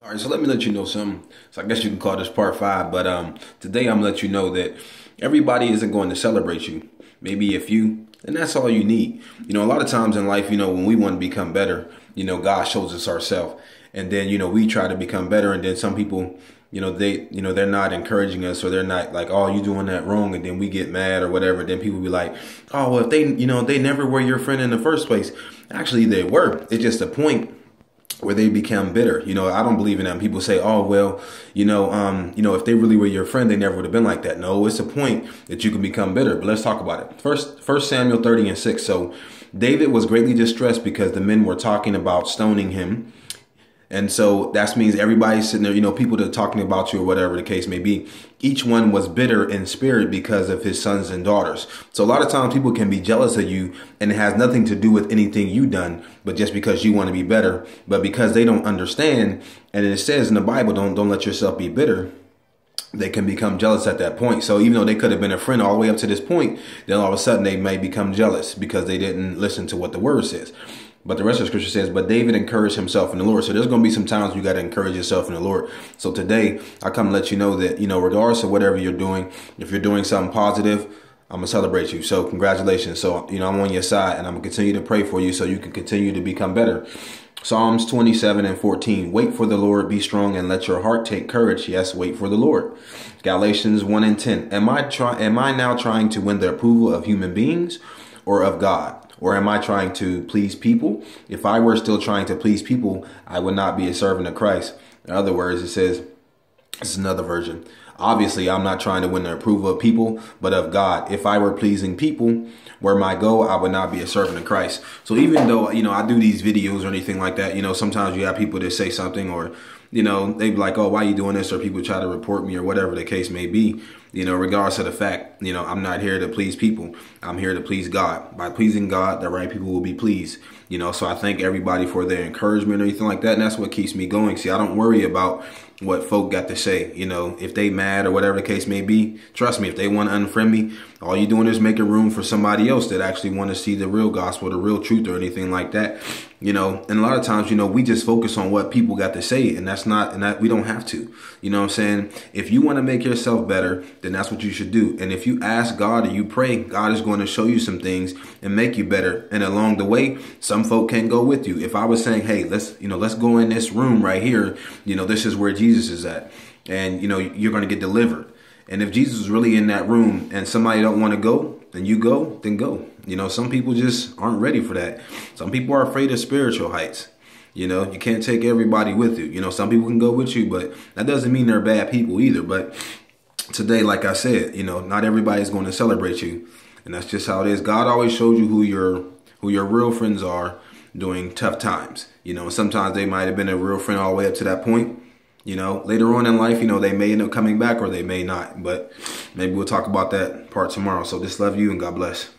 All right, so let me let you know something. So I guess you can call this part five, but today I'm gonna let you know that everybody isn't going to celebrate you. Maybe a few, and that's all you need. A lot of times in life, when we want to become better, God shows us ourselves, and then we try to become better, and then some people, they're not encouraging us, or they're not like, oh, you doing that wrong, and then we get mad or whatever. Then people be like, oh, well, if they never were your friend in the first place. Actually, they were. It's just a point where they become bitter. I don't believe in that. People say, oh, well, if they really were your friend, they never would have been like that. No, it's a point that you can become bitter. But let's talk about it. First Samuel 30:6. So David was greatly distressed because the men were talking about stoning him. And so that means everybody's sitting there, people that are talking about you or whatever the case may be. Each one was bitter in spirit because of his sons and daughters. So a lot of times people can be jealous of you, and it has nothing to do with anything you done, but just because you want to be better. But because they don't understand, and it says in the Bible, don't let yourself be bitter, they can become jealous at that point. So even though they could have been a friend all the way up to this point, then all of a sudden they may become jealous because they didn't listen to what the word says. But the rest of the scripture says, but David encouraged himself in the Lord. So there's going to be some times you got to encourage yourself in the Lord. So today I come to let you know that, regardless of whatever you're doing, if you're doing something positive, I'm going to celebrate you. So congratulations. So, I'm on your side, and I'm going to continue to pray for you so you can continue to become better. Psalms 27:14. Wait for the Lord, be strong, and let your heart take courage. Yes, wait for the Lord. Galatians 1:10. Am I now trying to win the approval of human beings or of God? Or am I trying to please people? If I were still trying to please people, I would not be a servant of Christ. In other words, it says, this is another version. Obviously, I'm not trying to win the approval of people, but of God. If I were pleasing people, where my goal, I would not be a servant of Christ. So even though, I do these videos or anything like that, sometimes you have people that say something, or, they be like, oh, why are you doing this? Or people try to report me or whatever the case may be. Regardless of the fact, I'm not here to please people. I'm here to please God. By pleasing God, the right people will be pleased. So I thank everybody for their encouragement or anything like that. And that's what keeps me going. See, I don't worry about what folk got to say. If they mad or whatever the case may be, trust me, if they want to unfriend me, all you're doing is making room for somebody else that actually want to see the real gospel, the real truth, or anything like that. And a lot of times, we just focus on what people got to say, and that we don't have to. You know what I'm saying? If you want to make yourself better, then that's what you should do. And if you ask God and you pray, God is going to show you some things and make you better. And along the way, some folk can go with you. If I was saying, hey, let's go in this room right here, this is where Jesus is at, and you're going to get delivered. And if Jesus is really in that room and somebody don't want to go, and you go, then go. Some people just aren't ready for that. Some people are afraid of spiritual heights. You can't take everybody with you. Some people can go with you, but that doesn't mean they're bad people either. But today, like I said, not everybody's going to celebrate you. And that's just how it is. God always shows you who your real friends are during tough times. Sometimes they might have been a real friend all the way up to that point. Later on in life, they may end up coming back or they may not. But maybe we'll talk about that part tomorrow. So just love you and God bless.